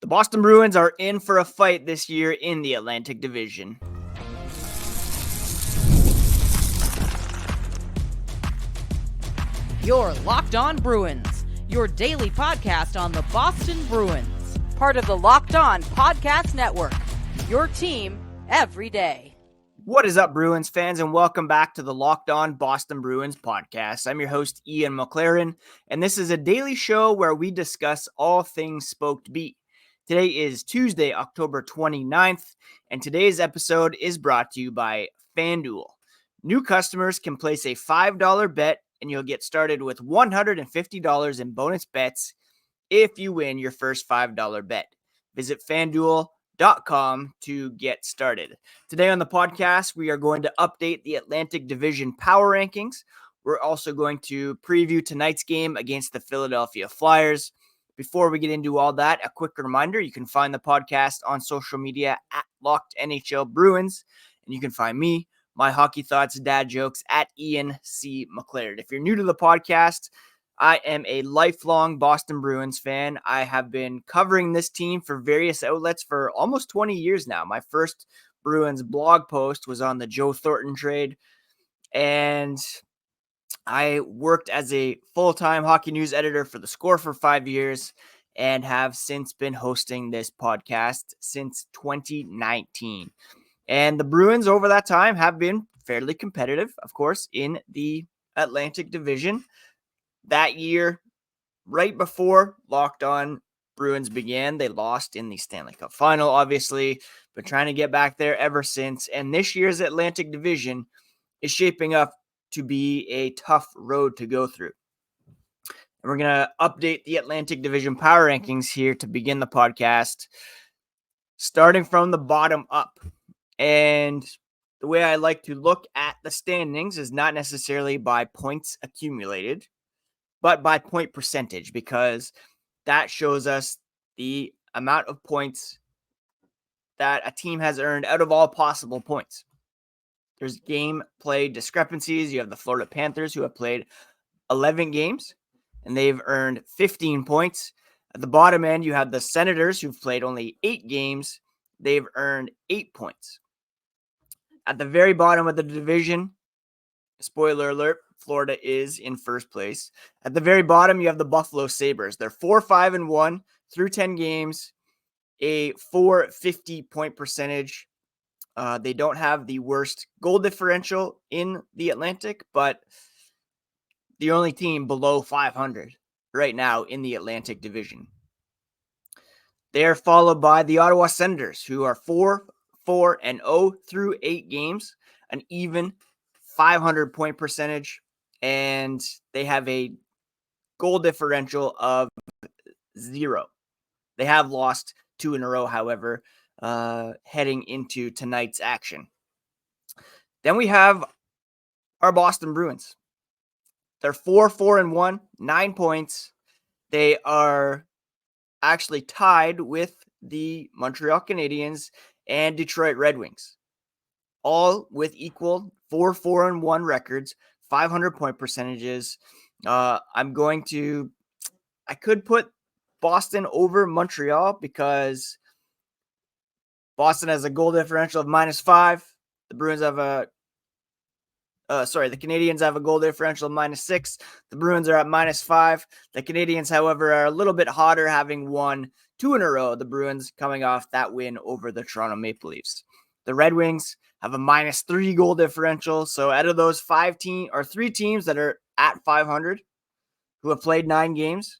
The Boston Bruins are in for a fight this year in the Atlantic Division. You're Locked On Bruins, your daily podcast on the Boston Bruins, part of the Locked On Podcast Network, your team every day. What is up, Bruins fans, and welcome back to the Locked On Boston Bruins podcast. I'm your host, Ian McLaren, and this is a daily show where we discuss all things Spoked Beat. Today is Tuesday, October 29th, and today's episode is brought to you by FanDuel. New customers can place a $5 bet, and you'll get started with $150 in bonus bets if you win your first $5 bet. Visit FanDuel.com to get started. Today on the podcast, we are going to update the Atlantic Division power rankings. We're also going to preview tonight's game against the Philadelphia Flyers. Before we get into all that, a quick reminder, you can find the podcast on social media at Locked NHL Bruins, and you can find me, my hockey thoughts, dad jokes at Ian C. McLaren. If you're new to the podcast, I am a lifelong Boston Bruins fan. I have been covering this team for various outlets for almost 20 years now. My first Bruins blog post was on the Joe Thornton trade, and I worked as a full-time hockey news editor for The Score for 5 years and have since been hosting this podcast since 2019. And the Bruins over that time have been fairly competitive, of course, in the Atlantic Division. That year, right before Locked On Bruins began, they lost in the Stanley Cup Final, obviously, but trying to get back there ever since. And this year's Atlantic Division is shaping up to be a tough road to go through. And we're going to update the Atlantic Division power rankings here to begin the podcast, starting from the bottom up. And the way I like to look at the standings is not necessarily by points accumulated, but by point percentage, because that shows us the amount of points that a team has earned out of all possible points. There's game play discrepancies. You have the Florida Panthers, who have played 11 games, and they've earned 15 points. At the bottom end, you have the Senators, who've played only 8 games. They've earned 8 points. At the very bottom of the division, spoiler alert, Florida is in first place. At the very bottom, you have the Buffalo Sabres. They're 4-5-1 through 10 games, a .450 point percentage. They don't have the worst goal differential in the Atlantic, but the only team below 500 right now in the Atlantic Division. They are followed by the Ottawa Senators, who are 4-4-0 through 8 games, an even 500 point percentage, and they have a goal differential of 0. They have lost 2 in a row, however, heading into tonight's action. Then we have our Boston Bruins. They're 4-4-1, 9 points. They are actually tied with the Montreal Canadiens and Detroit Red Wings, all with equal 4-4-1 records, 500 point percentages. I could put Boston over Montreal because Boston has a goal differential of -5. The Bruins have the Canadiens have a goal differential of -6. The Bruins are at -5. The Canadiens, however, are a little bit hotter, having won 2 in a row. The Bruins coming off that win over the Toronto Maple Leafs. The Red Wings have a -3 goal differential. So out of those 3 teams that are at 500 who have played 9 games,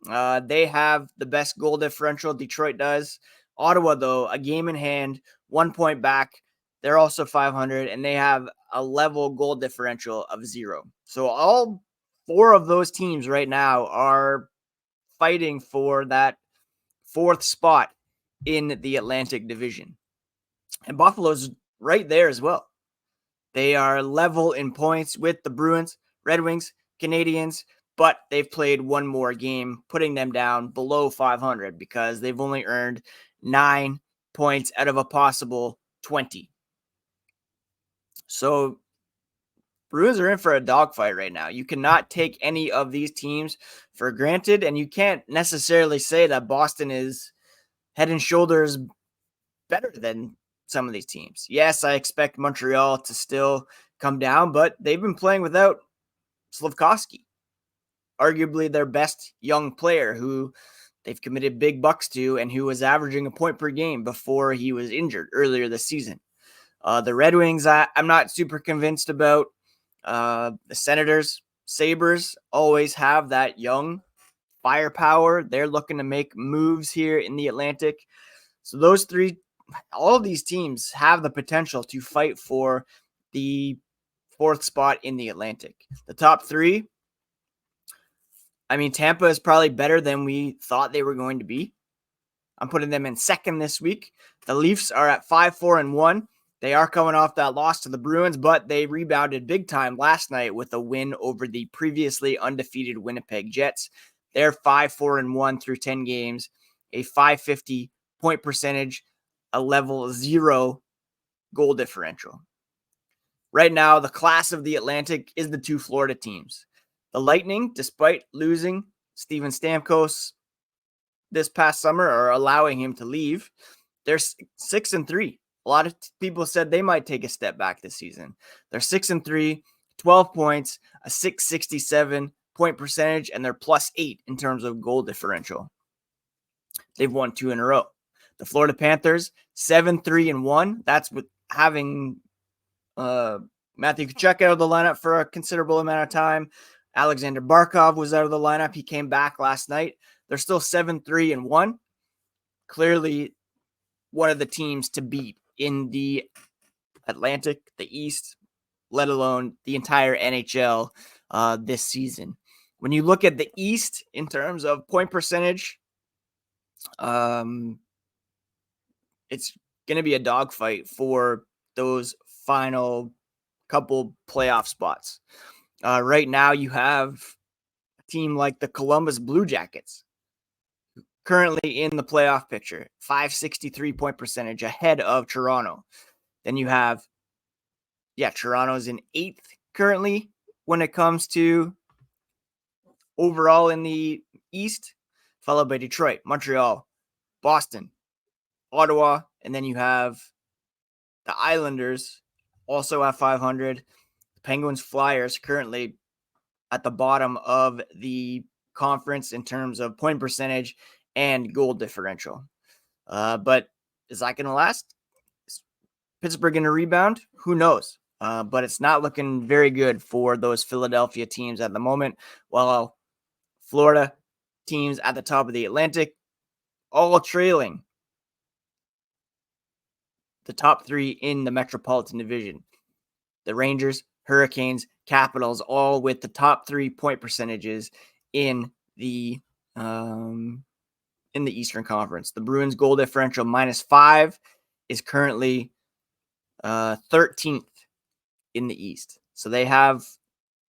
they have the best goal differential. Detroit does. Ottawa, though, a game in hand, 1 point back. They're also 500, and they have a level goal differential of 0. So all 4 of those teams right now are fighting for that 4th spot in the Atlantic Division. And Buffalo's right there as well. They are level in points with the Bruins, Red Wings, Canadiens, but they've played 1 more game, putting them down below 500 because they've only earned 9 points out of a possible 20. So Bruins are in for a dogfight right now. You cannot take any of these teams for granted, and you can't necessarily say that Boston is head and shoulders better than some of these teams. Yes, I expect Montreal to still come down, but they've been playing without Slafkovsky, arguably their best young player who they've committed big bucks to and who was averaging a point per game before he was injured earlier this season. The Red Wings, I'm not super convinced about. The Senators, Sabres always have that young firepower. They're looking to make moves here in the Atlantic. So those three, all of these teams have the potential to fight for the fourth spot in the Atlantic. The top three, I mean, Tampa is probably better than we thought they were going to be. I'm putting them in second this week. The Leafs are at 5-4-1. They are coming off that loss to the Bruins, but they rebounded big time last night with a win over the previously undefeated Winnipeg Jets. They're 5-4-1 through 10 games, a .550 point percentage, a level 0 goal differential. Right now, the class of the Atlantic is the two Florida teams. The Lightning, despite losing Steven Stamkos this past summer or allowing him to leave, they're 6-3. A lot of people said they might take a step back this season. They're 6-3, 12 points, a .667 point percentage, and they're +8 in terms of goal differential. They've won 2 in a row. The Florida Panthers, 7-3-1. That's with having Matthew Tkachuk out of the lineup for a considerable amount of time. Alexander Barkov was out of the lineup. He came back last night. They're still 7-3-1. Clearly one of the teams to beat in the Atlantic, the East, let alone the entire NHL this season. When you look at the East in terms of point percentage, it's going to be a dogfight for those final couple playoff spots. Right now, you have a team like the Columbus Blue Jackets, currently in the playoff picture, .563 point percentage ahead of Toronto. Then you have, Toronto's in 8th currently when it comes to overall in the East, followed by Detroit, Montreal, Boston, Ottawa, and then you have the Islanders also at 500. The Penguins Flyers currently at the bottom of the conference in terms of point percentage and goal differential. But is that going to last? Is Pittsburgh going to rebound? Who knows? But it's not looking very good for those Philadelphia teams at the moment, while Florida teams at the top of the Atlantic all trailing the top three in the Metropolitan Division. The Rangers, Hurricanes, Capitals, all with the top 3 point percentages in the Eastern Conference. The Bruins goal differential -5 is currently 13th in the East. So they have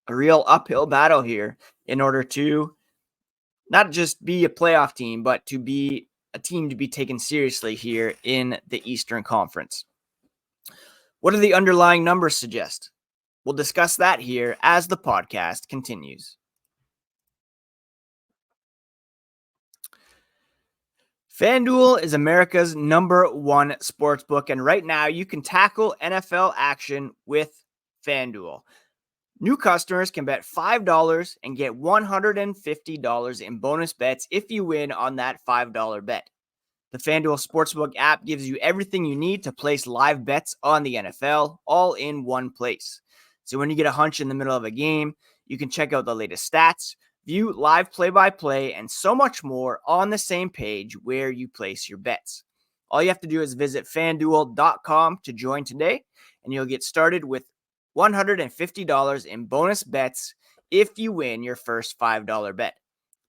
a real uphill battle here in order to not just be a playoff team, but to be a team to be taken seriously here in the Eastern Conference. What do the underlying numbers suggest? We'll discuss that here as the podcast continues. FanDuel is America's #1 sportsbook, and right now you can tackle NFL action with FanDuel. New customers can bet $5 and get $150 in bonus bets if you win on that $5 bet. The FanDuel Sportsbook app gives you everything you need to place live bets on the NFL, all in one place. So when you get a hunch in the middle of a game, you can check out the latest stats, view live play-by-play, and so much more on the same page where you place your bets. All you have to do is visit FanDuel.com to join today, and you'll get started with $150 in bonus bets if you win your first $5 bet.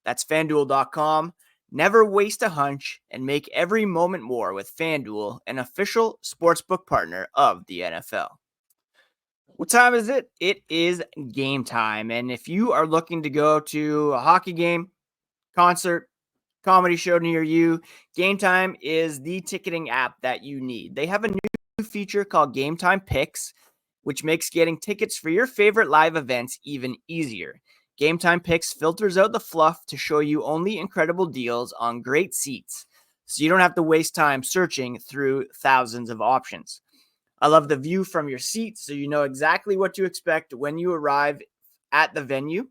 That's FanDuel.com. Never waste a hunch and make every moment more with FanDuel, an official sportsbook partner of the NFL. What time is it? It is game time. And if you are looking to go to a hockey game, concert, comedy show near you, Game Time is the ticketing app that you need. They have a new feature called Game Time Picks, which makes getting tickets for your favorite live events even easier. Game Time Picks filters out the fluff to show you only incredible deals on great seats, so you don't have to waste time searching through thousands of options. I love the view from your seat, so you know exactly what to expect when you arrive at the venue.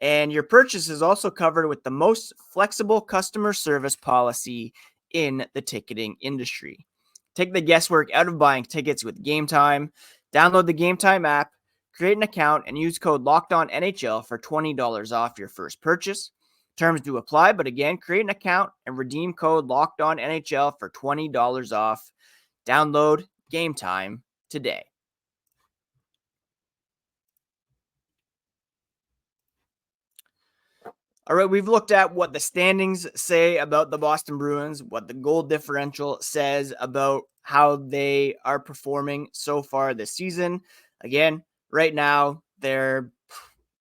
And your purchase is also covered with the most flexible customer service policy in the ticketing industry. Take the guesswork out of buying tickets with Game Time. Download the Game Time app, create an account, and use code LOCKEDONNHL for $20 off your first purchase. Terms do apply, but again, create an account and redeem code LOCKEDONNHL for $20 off. Download Game Time today. All right, we've looked at what the standings say about the Boston Bruins, what the goal differential says about how they are performing so far this season. Again, right now, they're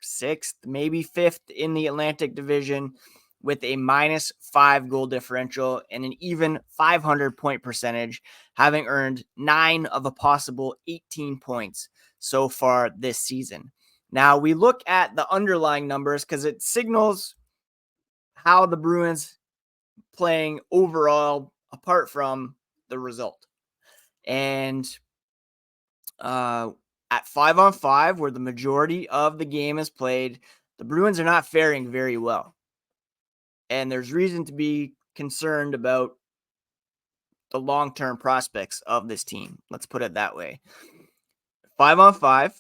sixth, maybe fifth in the Atlantic Division with a -5 goal differential and an even 500 point percentage, having earned 9 of a possible 18 points so far this season. Now, we look at the underlying numbers because it signals how the Bruins playing overall apart from the result. And at 5-on-5, where the majority of the game is played, the Bruins are not faring very well. And there's reason to be concerned about the long-term prospects of this team. Let's put it that way. 5-on-5,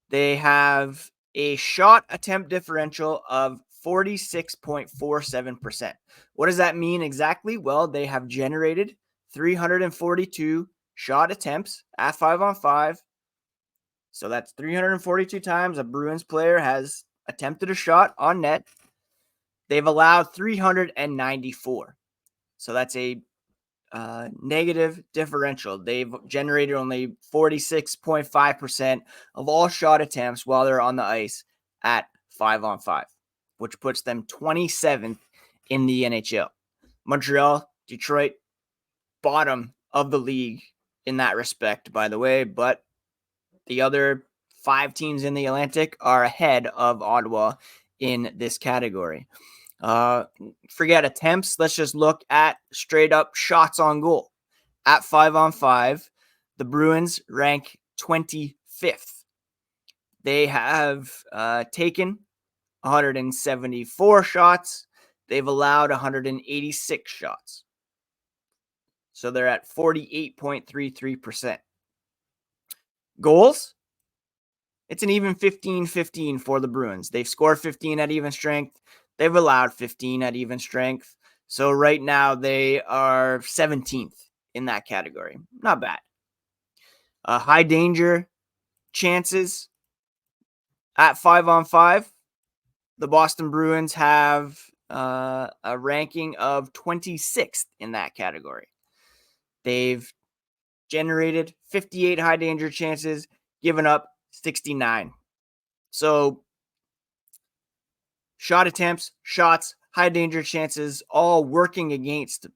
they have a shot attempt differential of 46.47%. What does that mean exactly? Well, they have generated 342 shot attempts at 5-on-5. So that's 342 times a Bruins player has attempted a shot on net. They've allowed 394. So that's a negative differential. They've generated only 46.5% of all shot attempts while they're on the ice at 5-on-5, which puts them 27th in the NHL. Montreal, Detroit, bottom of the league in that respect, by the way, but the other 5 teams in the Atlantic are ahead of Ottawa in this category. Forget attempts. Let's just look at straight up shots on goal. At 5-on-5, the Bruins rank 25th. They have taken 174 shots. They've allowed 186 shots. So they're at 48.33%. Goals? It's an even 15-15 for the Bruins. They've scored 15 at even strength. They've allowed 15 at even strength. So right now they are 17th in that category. Not bad. High danger chances at 5-on-5. The Boston Bruins have a ranking of 26th in that category. They've generated 58 high danger chances, given up 69. So shot attempts, shots, high danger chances, all working against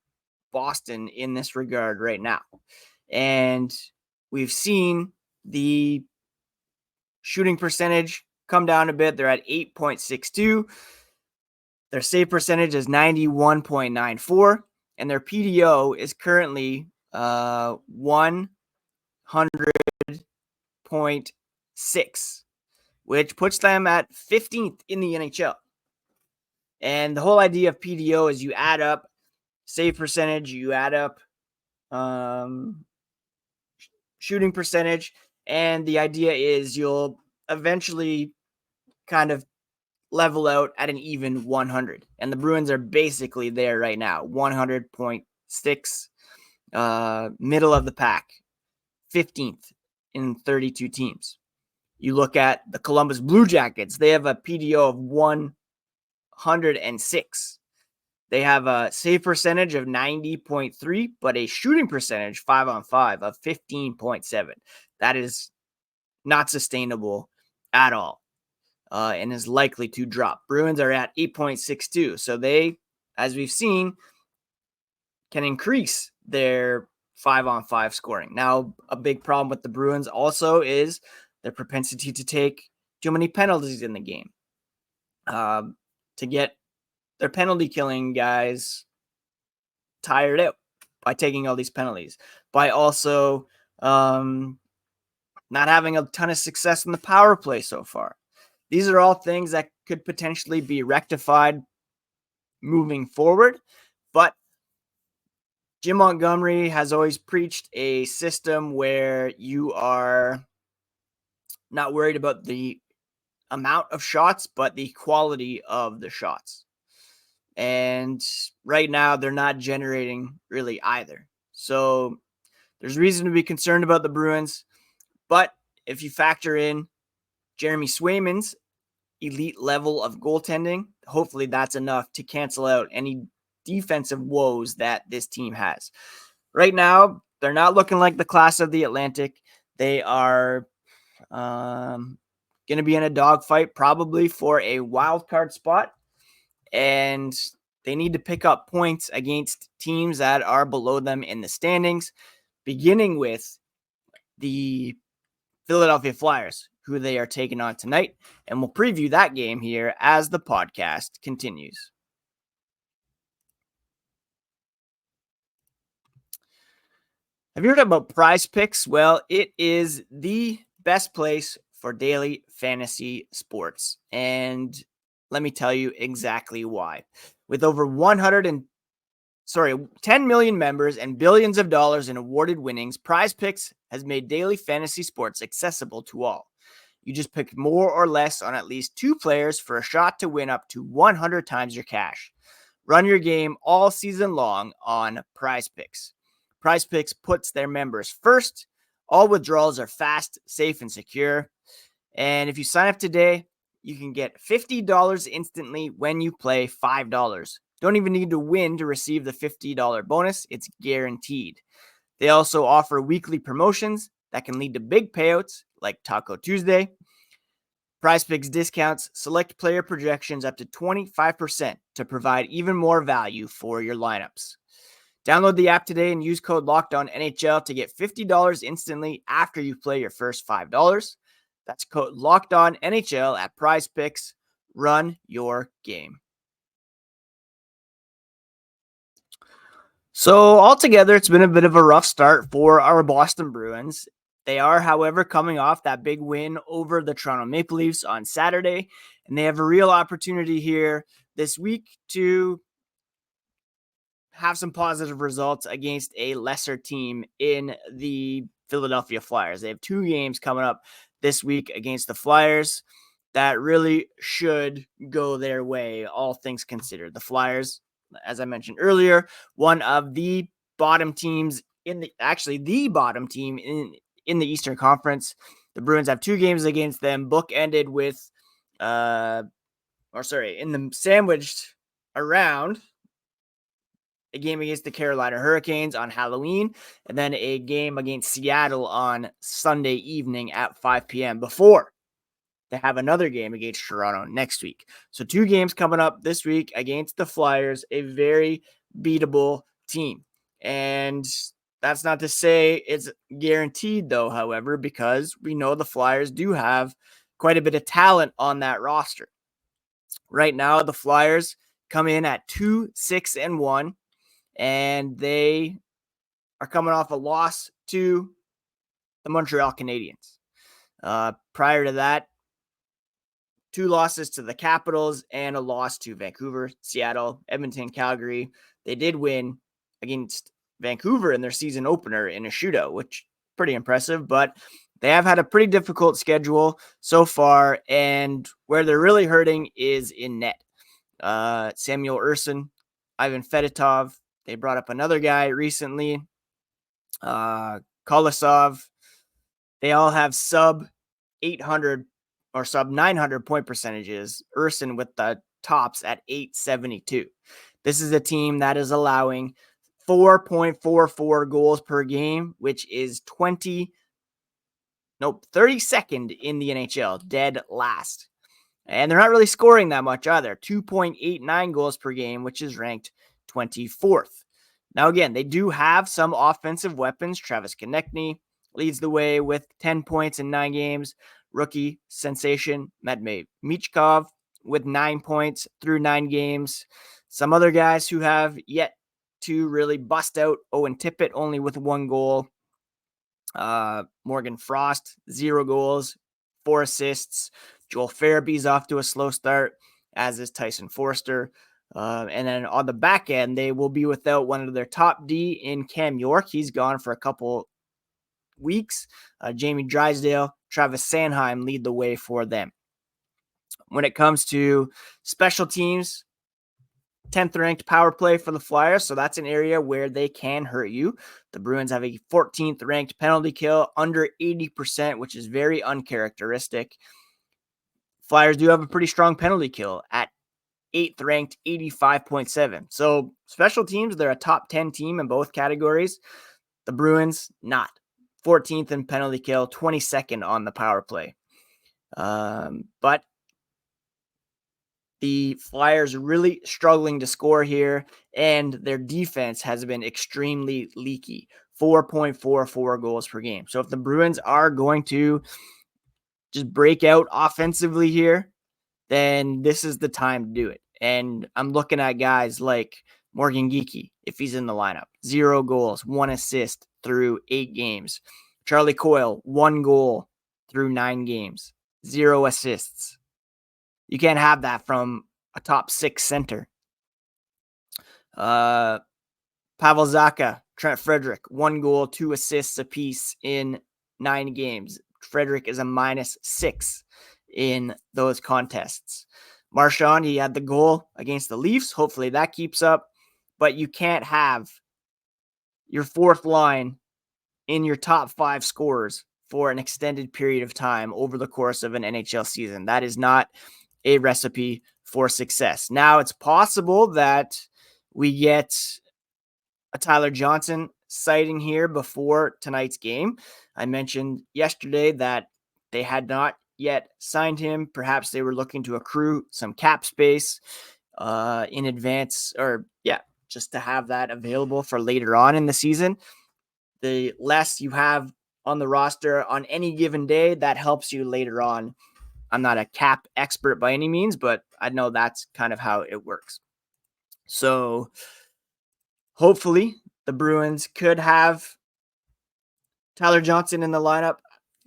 Boston in this regard right now. And we've seen the shooting percentage come down a bit. They're at 8.62. Their save percentage is 91.94. And their PDO is currently 100.6, which puts them at 15th in the NHL. And the whole idea of PDO is you add up save percentage, you add up shooting percentage, and the idea is you'll eventually kind of level out at an even 100. And the Bruins are basically there right now, 100.6, middle of the pack, 15th in 32 teams. You look at the Columbus Blue Jackets, they have a PDO of 106. They have a save percentage of 90.3, but a shooting percentage 5-on-5 of 15.7. That is not sustainable at all, and is likely to drop. Bruins are at 8.62, so they, as we've seen, can increase their 5-on-5 scoring. Now, a big problem with the Bruins also is their propensity to take too many penalties in the game. To get their penalty killing guys tired out by taking all these penalties, by also not having a ton of success in the power play so far. These are all things that could potentially be rectified moving forward, but Jim Montgomery has always preached a system where you are not worried about the amount of shots, but the quality of the shots. And right now, they're not generating really either. So there's reason to be concerned about the Bruins. But if you factor in Jeremy Swayman's elite level of goaltending, hopefully that's enough to cancel out any defensive woes that this team has. Right now, they're not looking like the class of the Atlantic. They are going to be in a dogfight probably for a wild card spot, and they need to pick up points against teams that are below them in the standings, beginning with the Philadelphia Flyers, who they are taking on tonight, and we'll preview that game here as the podcast continues. Have you heard about Prize Picks? Well, it is the best place for daily fantasy sports, and let me tell you exactly why. With over 10 million members and billions of dollars in awarded winnings, Prize Picks has made daily fantasy sports accessible to all. You just pick more or less on at least 2 players for a shot to win up to 100 times your cash. Run your game all season long on Prize Picks. Prize Picks puts their members first. All withdrawals are fast, safe, and secure. And if you sign up today, you can get $50 instantly when you play $5. Don't even need to win to receive the $50 bonus. It's guaranteed. They also offer weekly promotions that can lead to big payouts like Taco Tuesday. Prize Picks discounts select player projections up to 25% to provide even more value for your lineups. Download the app today and use code LOCKEDONNHL to get $50 instantly after you play your first $5. That's code LOCKEDONNHL at Prize Picks. Run your game. So altogether, it's been a bit of a rough start for our Boston Bruins. They are, however, coming off that big win over the Toronto Maple Leafs on Saturday, and they have a real opportunity here this week to have some positive results against a lesser team in the Philadelphia Flyers. They have 2 games coming up this week against the Flyers that really should go their way, all things considered. The Flyers, as I mentioned earlier, one of the bottom teams the bottom team in the Eastern Conference. The Bruins have 2 games against them, bookended with, in the sandwiched around a game against the Carolina Hurricanes on Halloween, and then a game against Seattle on Sunday evening at 5 p.m. before they have another game against Toronto next week. So 2 games coming up this week against the Flyers, a very beatable team. And that's not to say it's guaranteed, though, however, because we know the Flyers do have quite a bit of talent on that roster. Right now, the Flyers come in at 2-6-1. And they are coming off a loss to the Montreal Canadiens. Prior to that, 2 losses to the Capitals and a loss to Vancouver, Seattle, Edmonton, Calgary. They did win against Vancouver in their season opener in a shootout, which is pretty impressive, but they have had a pretty difficult schedule so far, and where they're really hurting is in net. Samuel Ursin, Ivan Fedotov. They brought up another guy recently, Kolosov. They all have sub 800 or sub 900 point percentages. Ursin with the tops at 872. This is a team that is allowing 4.44 goals per game, which is 32nd in the NHL, dead last. And they're not really scoring that much either. 2.89 goals per game, which is ranked 24th. Now, again, they do have some offensive weapons. Travis Konechny leads the way with 10 points in 9 games. Rookie sensation, Medved Michkov with 9 points through 9 games. Some other guys who have yet to really bust out. Owen Tippett only with 1 goal. Morgan Frost, 0 goals, 4 assists. Joel Farabee's off to a slow start, as is Tyson Forster. And then on the back end, they will be without one of their top D in Cam York. He's gone for a couple weeks. Jamie Drysdale, Travis Sanheim lead the way for them. When it comes to special teams, 10th ranked power play for the Flyers, so that's an area where they can hurt you. The Bruins have a 14th ranked penalty kill, under 80%, which is very uncharacteristic. Flyers do have a pretty strong penalty kill at 8th ranked, 85.7. So special teams, they're a top 10 team in both categories. The Bruins, not. 14th in penalty kill, 22nd on the power play. But the Flyers are really struggling to score here, and their defense has been extremely leaky. 4.44 goals per game. So if the Bruins are going to just break out offensively here, then this is the time to do it. And I'm looking at guys like Morgan Geekie, if he's in the lineup. 0 goals, 1 assist through 8 games. Charlie Coyle, 1 goal through 9 games. 0 assists. You can't have that from a top 6 center. Pavel Zacha, Trent Frederic, 1 goal, 2 assists apiece in 9 games. Frederic is a -6 in those contests. Marchand, he had the goal against the Leafs. Hopefully that keeps up. But you can't have your 4th line in your top 5 scorers for an extended period of time over the course of an NHL season. That is not a recipe for success. Now, it's possible that we get a Tyler Johnson sighting here before tonight's game. I mentioned yesterday that they had not yet signed him. Perhaps they were looking to accrue some cap space in advance, or just to have that available for later on in the season. The less you have on the roster on any given day, that helps you later on. I'm not a cap expert by any means, but I know that's kind of how it works. So hopefully the Bruins could have Tyler Johnson in the lineup.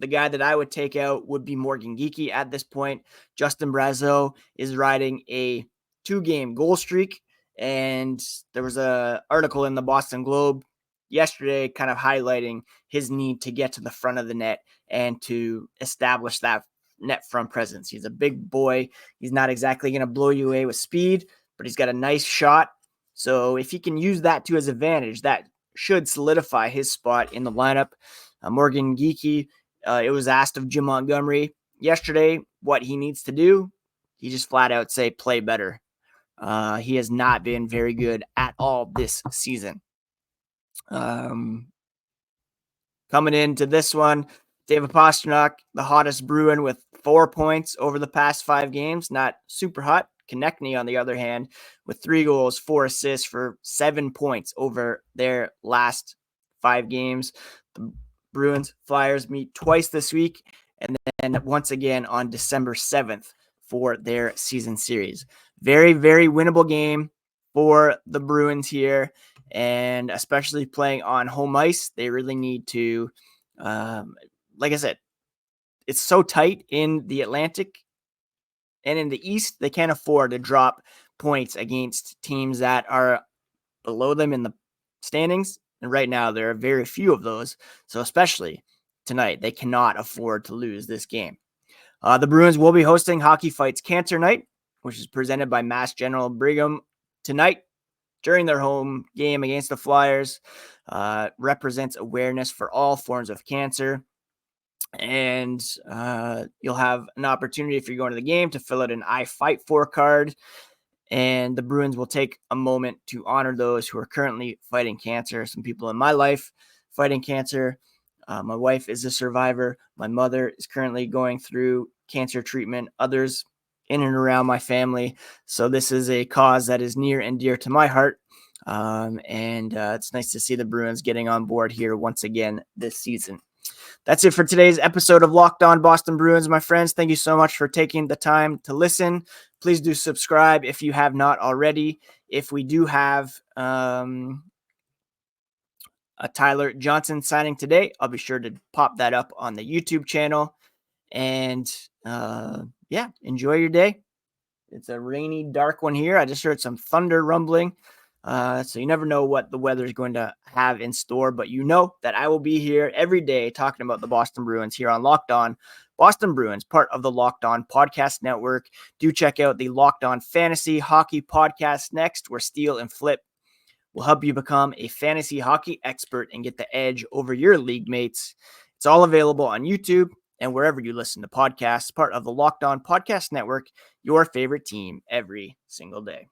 The guy that I would take out would be Morgan Geekie at this point. Justin Brazeau is riding a 2-game goal streak, and there was an article in the Boston Globe yesterday kind of highlighting his need to get to the front of the net and to establish that net front presence. He's a big boy. He's not exactly going to blow you away with speed, but he's got a nice shot. So if he can use that to his advantage, that should solidify his spot in the lineup. Morgan Geekie, it was asked of Jim Montgomery yesterday what he needs to do. He just flat out say, play better. He has not been very good at all this season. Coming into this one, David Pastrnak, the hottest Bruin with 4 points over the past 5 games. Not super hot. Konechny, on the other hand, with 3 goals, 4 assists for 7 points over their last 5 games. The Bruins Flyers meet twice this week, and then once again on December 7th for their season series. Very, very winnable game for the Bruins here, and especially playing on home ice, they really need to, like I said, it's so tight in the Atlantic and in the East, they can't afford to drop points against teams that are below them in the standings. And right now, there are very few of those. So especially tonight, they cannot afford to lose this game. The Bruins will be hosting Hockey Fights Cancer Night, which is presented by Mass General Brigham tonight during their home game against the Flyers. Represents awareness for all forms of cancer. And you'll have an opportunity, if you're going to the game, to fill out an I Fight For card. And the Bruins will take a moment to honor those who are currently fighting cancer. Some people in my life fighting cancer. My wife is a survivor. My mother is currently going through cancer treatment. Others in and around my family. So this is a cause that is near and dear to my heart. And it's nice to see the Bruins getting on board here once again this season. That's it for today's episode of Locked On Boston Bruins, my friends. Thank you so much for taking the time to listen. Please do subscribe if you have not already. If we do have a Tyler Johnson signing today, I'll be sure to pop that up on the YouTube channel. And enjoy your day. It's a rainy, dark one here. I just heard some thunder rumbling. So you never know what the weather is going to have in store, but you know that I will be here every day talking about the Boston Bruins here on Locked On Boston Bruins, part of the Locked On Podcast Network. Do check out the Locked On Fantasy Hockey Podcast next, where Steele and Flip will help you become a fantasy hockey expert and get the edge over your league mates. It's all available on YouTube and wherever you listen to podcasts, part of the Locked On Podcast Network, your favorite team every single day.